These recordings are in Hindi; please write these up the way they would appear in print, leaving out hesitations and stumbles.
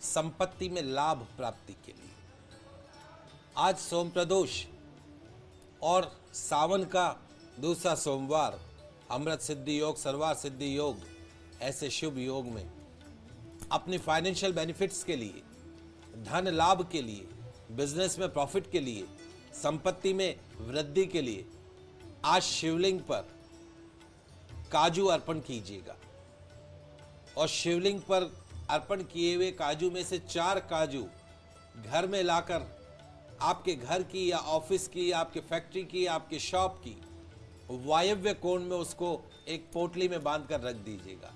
संपत्ति में लाभ प्राप्ति के लिए। आज सोम प्रदोष और सावन का दूसरा सोमवार, अमृत सिद्धि योग, सर्वार सिद्धि योग, ऐसे शुभ योग में अपनी फाइनेंशियल बेनिफिट्स के लिए, धन लाभ के लिए, बिजनेस में प्रॉफिट के लिए, संपत्ति में वृद्धि के लिए आज शिवलिंग पर काजू अर्पण कीजिएगा। और शिवलिंग पर अर्पण किए हुए काजू में से 4 काजू घर में लाकर आपके घर की या ऑफिस की या आपके फैक्ट्री की या आपके शॉप की वायव्य कोण में उसको एक पोटली में बांध कर रख दीजिएगा।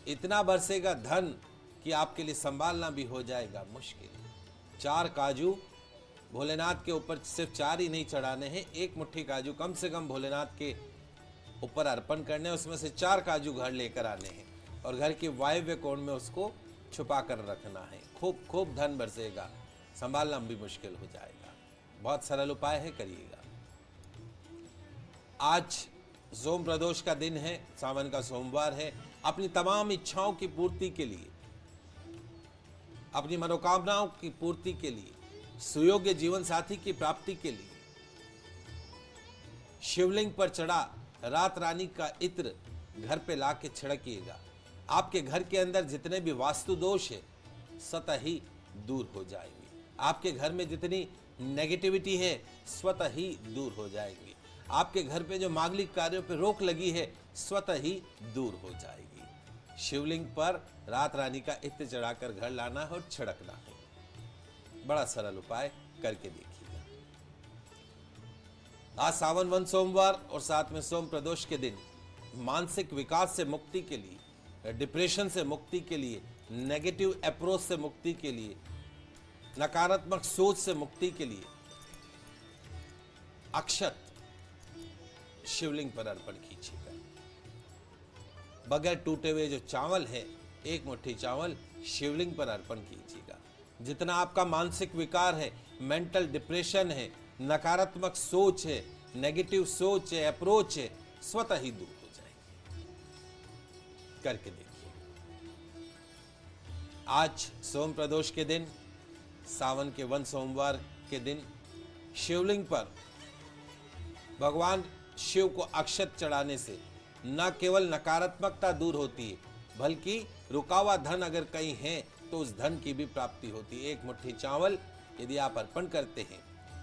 इतना बरसेगा धन कि आपके लिए संभालना भी हो जाएगा मुश्किल। 4 काजू भोलेनाथ के ऊपर, सिर्फ 4 ही नहीं चढ़ाने हैं, 1 मुट्ठी काजू कम से कम भोलेनाथ के ऊपर अर्पण करने, उसमें से 4 काजू घर लेकर आने हैं और घर के वायव्य कोण में उसको छुपा कर रखना है। खूब खूब धन बरसेगा, संभालना भी मुश्किल हो जाएगा। बहुत सरल उपाय है, करिएगा। आज सोम प्रदोष का दिन है, सावन का सोमवार है। अपनी तमाम इच्छाओं की पूर्ति के लिए, अपनी मनोकामनाओं की पूर्ति के लिए, सुयोग्य जीवन साथी की प्राप्ति के लिए शिवलिंग पर चढ़ा रात रानी का इत्र घर पे ला के छिड़किएगा। आपके घर के अंदर जितने भी वास्तु दोष है स्वतः ही दूर हो जाएंगे। आपके घर में जितनी नेगेटिविटी है स्वतः ही दूर हो जाएंगी। आपके घर पे जो मांगलिक कार्यों पे रोक लगी है स्वतः ही दूर हो जाएगी। शिवलिंग पर रात रानी का इत्र चढ़ाकर घर लाना है और छिड़कना है। बड़ा सरल उपाय, करके देखिएगा। आज सावन 1 सोमवार और साथ में सोम प्रदोष के दिन मानसिक विकास से मुक्ति के लिए, डिप्रेशन से मुक्ति के लिए, नेगेटिव अप्रोच से मुक्ति के लिए, नकारात्मक सोच से मुक्ति के लिए अक्षत शिवलिंग पर अर्पण कीजिएगा। बगैर टूटे हुए जो चावल है, 1 मुट्ठी चावल शिवलिंग पर अर्पण कीजिएगा। जितना आपका मानसिक विकार है, मेंटल डिप्रेशन है, नकारात्मक सोच है, नेगेटिव सोच है, अप्रोच है, स्वतः ही दूर हो जाएगी। करके देखिए। आज सोम प्रदोष के दिन, सावन के 1 सोमवार के दिन शिवलिंग पर भगवान शिव को अक्षत चढ़ाने से न केवल नकारात्मकता दूर होती है, बल्कि रुका हुआ धन अगर कहीं है तो उस धन की भी प्राप्ति होती है। 1 मुट्ठी चावल यदि आप अर्पण करते हैं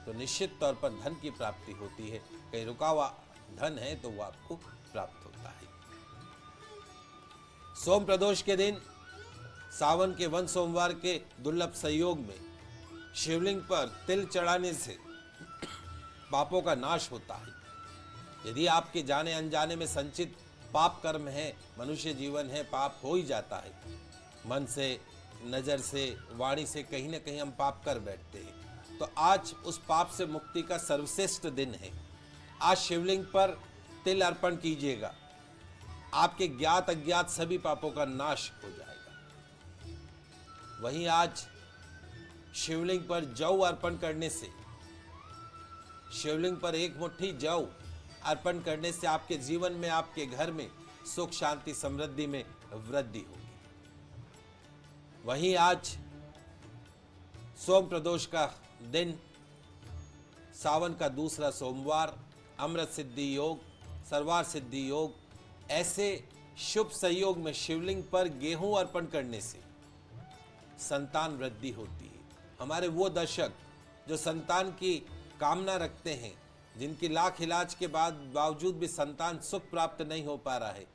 तो निश्चित तौर पर धन की प्राप्ति होती है। कहीं रुका हुआ धन है तो वो आपको प्राप्त होता है। सोम प्रदोष के दिन, सावन के 1 सोमवार के दुर्लभ संयोग में शिवलिंग पर तिल चढ़ाने से पापों का नाश होता है। यदि आपके जाने अनजाने में संचित पाप कर्म है, मनुष्य जीवन है, पाप हो ही जाता है। मन से, नजर से, वाणी से कहीं ना कहीं हम पाप कर बैठते हैं। तो आज उस पाप से मुक्ति का सर्वश्रेष्ठ दिन है। आज शिवलिंग पर तिल अर्पण कीजिएगा, आपके ज्ञात अज्ञात सभी पापों का नाश हो जाएगा। वहीं आज शिवलिंग पर जौ अर्पण करने से, शिवलिंग पर 1 मुट्ठी जौ अर्पण करने से आपके जीवन में, आपके घर में सुख शांति समृद्धि में वृद्धि होगी। वहीं आज सोम प्रदोष का दिन, सावन का दूसरा सोमवार, अमृत सिद्धि योग, सर्वार सिद्धि योग, ऐसे शुभ संयोग में शिवलिंग पर गेहूं अर्पण करने से संतान वृद्धि होती है। हमारे वो दर्शक जो संतान की कामना रखते हैं, जिनकी लाख इलाज के बावजूद भी संतान सुख प्राप्त नहीं हो पा रहा है,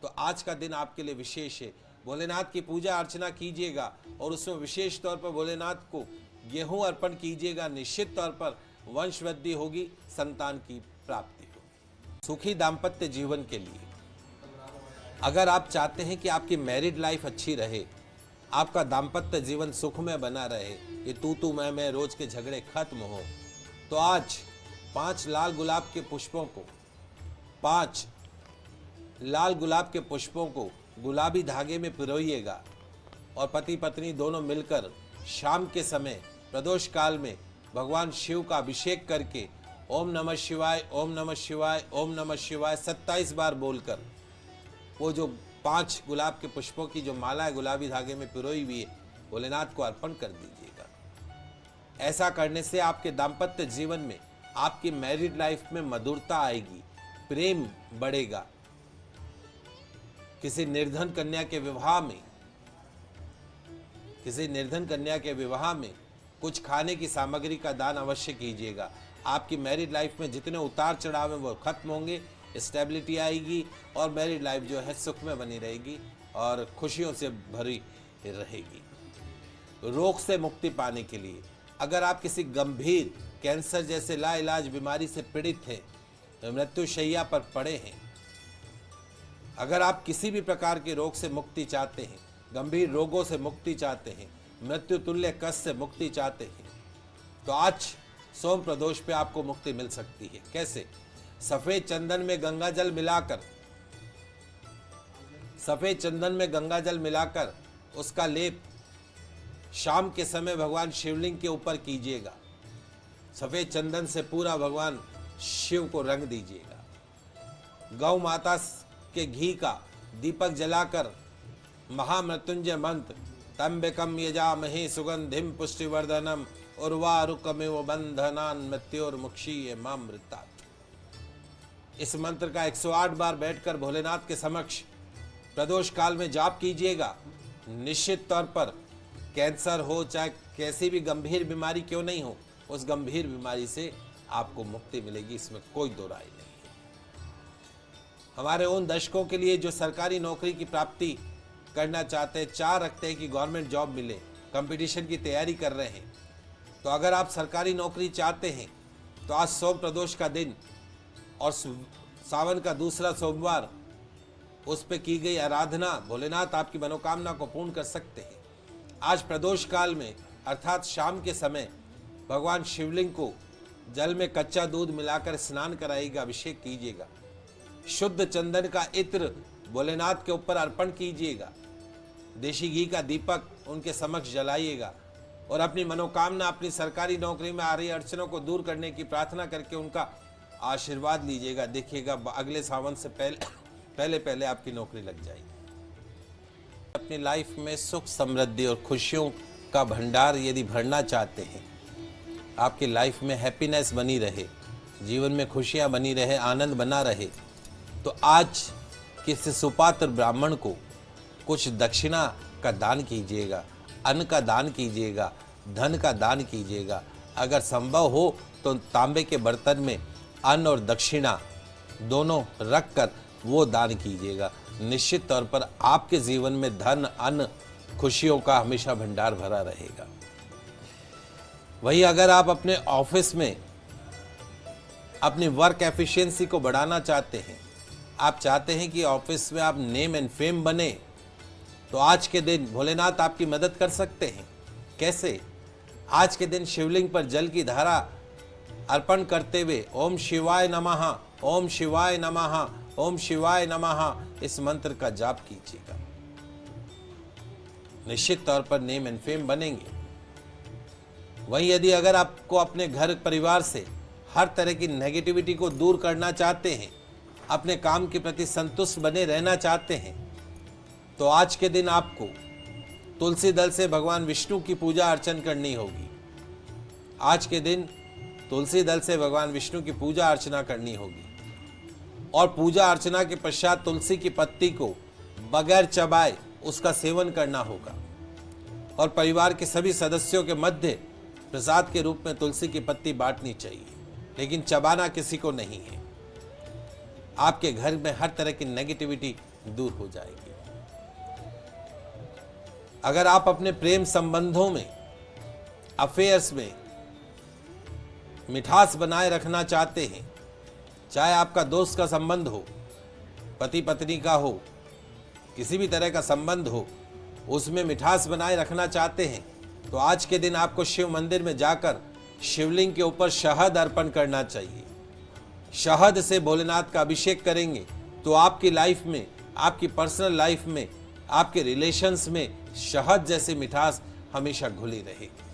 तो आज का दिन आपके लिए विशेष है। भोलेनाथ की पूजा अर्चना कीजिएगा और उसमें विशेष तौर पर भोलेनाथ को गेहूं अर्पण कीजिएगा। निश्चित तौर पर वंश वृद्धि होगी, संतान की प्राप्ति होगी। सुखी दाम्पत्य जीवन के लिए अगर आप चाहते हैं कि आपकी मैरिड लाइफ अच्छी रहे, आपका दाम्पत्य जीवन सुखमय बना रहे, ये तू मैं रोज के झगड़े खत्म हो, तो आज 5 लाल गुलाब के पुष्पों को, 5 लाल गुलाब के पुष्पों को गुलाबी धागे में पिरोइएगा और पति पत्नी दोनों मिलकर शाम के समय प्रदोष काल में भगवान शिव का अभिषेक करके ओम नमः शिवाय, ओम नमः शिवाय, ओम नमः शिवाय 27 बार बोलकर वो जो 5 गुलाब के पुष्पों की जो माला है गुलाबी धागे में पिरोई हुई है, भोलेनाथ को अर्पण कर दीजिएगा। ऐसा करने से आपके दाम्पत्य जीवन में, आपकी मैरिड लाइफ में मधुरता आएगी, प्रेम बढ़ेगा। किसी निर्धन कन्या के विवाह में कुछ खाने की सामग्री का दान अवश्य कीजिएगा। आपकी मैरिड लाइफ में जितने उतार चढ़ाव हैं वो खत्म होंगे, स्टेबिलिटी आएगी और मैरिड लाइफ जो है सुख में बनी रहेगी और खुशियों से भरी रहेगी। रोग से मुक्ति पाने के लिए, अगर आप किसी गंभीर कैंसर जैसे लाइलाज बीमारी से पीड़ित हैं, मृत्युशैया पर पड़े हैं, अगर आप किसी भी प्रकार के रोग से मुक्ति चाहते हैं, गंभीर रोगों से मुक्ति चाहते हैं, मृत्यु तुल्य कष्ट से मुक्ति चाहते हैं, तो आज सोम प्रदोष पे आपको मुक्ति मिल सकती है। कैसे? सफेद चंदन में गंगा जल मिलाकर उसका लेप शाम के समय भगवान शिवलिंग के ऊपर कीजिएगा। सफेद चंदन से पूरा भगवान शिव को रंग दीजिएगा। गौ माता के घी का दीपक जलाकर महामृत्युंजय मंत्र तंबकम यजामहे सुगंधिम पुष्टिवर्धनम उर्वारुकमिव बंधनान मृत्योर्मुक्षीय मामृतात्, इस मंत्र का 108 बार बैठकर भोलेनाथ के समक्ष प्रदोष काल में जाप कीजिएगा। निश्चित तौर पर कैंसर हो चाहे कैसी भी गंभीर बीमारी क्यों नहीं हो, उस गंभीर बीमारी से आपको मुक्ति मिलेगी, इसमें कोई दो राय नहीं है। हमारे उन दर्शकों के लिए जो सरकारी नौकरी की प्राप्ति करना चाहते हैं, चाह रखते हैं कि गवर्नमेंट जॉब मिले, कंपटीशन की तैयारी कर रहे हैं, तो अगर आप सरकारी नौकरी चाहते हैं तो आज सोम प्रदोष का दिन और सावन का दूसरा सोमवार, उस पे की गई आराधना भोलेनाथ आपकी मनोकामना को पूर्ण कर सकते हैं। आज प्रदोष काल में अर्थात शाम के समय भगवान शिवलिंग को जल में कच्चा दूध मिलाकर स्नान कराइएगा, अभिषेक कीजिएगा। शुद्ध चंदन का इत्र भोलेनाथ के ऊपर अर्पण कीजिएगा। देशी घी का दीपक उनके समक्ष जलाइएगा और अपनी मनोकामना, अपनी सरकारी नौकरी में आ रही अड़चनों को दूर करने की प्रार्थना करके उनका आशीर्वाद लीजिएगा। देखिएगा अगले सावन से पहले आपकी नौकरी लग जाएगी। अपनी लाइफ में सुख समृद्धि और खुशियों का भंडार यदि भरना चाहते हैं, आपकी लाइफ में हैप्पीनेस बनी रहे, जीवन में खुशियां बनी रहे, आनंद बना रहे, तो आज किसी सुपात्र ब्राह्मण को कुछ दक्षिणा का दान कीजिएगा, अन्न का दान कीजिएगा, धन का दान कीजिएगा। अगर संभव हो तो तांबे के बर्तन में अन्न और दक्षिणा दोनों रखकर वो दान कीजिएगा। निश्चित तौर पर आपके जीवन में धन, अन्न, खुशियों का हमेशा भंडार भरा रहेगा। वहीं अगर आप अपने ऑफिस में अपनी वर्क एफिशिएंसी को बढ़ाना चाहते हैं, आप चाहते हैं कि ऑफिस में आप नेम एंड फेम बने, तो आज के दिन भोलेनाथ आपकी मदद कर सकते हैं। कैसे? आज के दिन शिवलिंग पर जल की धारा अर्पण करते हुए ओम शिवाय नमः, ओम शिवाय नमः, ओम शिवाय नमः इस मंत्र का जाप कीजिएगा। निश्चित तौर पर नेम एंड फेम बनेंगे। वहीं यदि अगर आपको अपने घर परिवार से हर तरह की नेगेटिविटी को दूर करना चाहते हैं, अपने काम के प्रति संतुष्ट बने रहना चाहते हैं, तो आज के दिन आपको तुलसी दल से भगवान विष्णु की पूजा अर्चन करनी होगी। आज के दिन तुलसी दल से भगवान विष्णु की पूजा अर्चना करनी होगी और पूजा अर्चना के पश्चात तुलसी की पत्ती को बगैर चबाए उसका सेवन करना होगा और परिवार के सभी सदस्यों के मध्य प्रसाद के रूप में तुलसी की पत्ती बांटनी चाहिए, लेकिन चबाना किसी को नहीं है। आपके घर में हर तरह की नेगेटिविटी दूर हो जाएगी। अगर आप अपने प्रेम संबंधों में, अफेयर्स में मिठास बनाए रखना चाहते हैं, चाहे आपका दोस्त का संबंध हो, पति पत्नी का हो, किसी भी तरह का संबंध हो, उसमें मिठास बनाए रखना चाहते हैं, तो आज के दिन आपको शिव मंदिर में जाकर शिवलिंग के ऊपर शहद अर्पण करना चाहिए। शहद से भोलेनाथ का अभिषेक करेंगे तो आपकी लाइफ में, आपकी पर्सनल लाइफ में, आपके रिलेशंस में शहद जैसी मिठास हमेशा घुली रहेगी।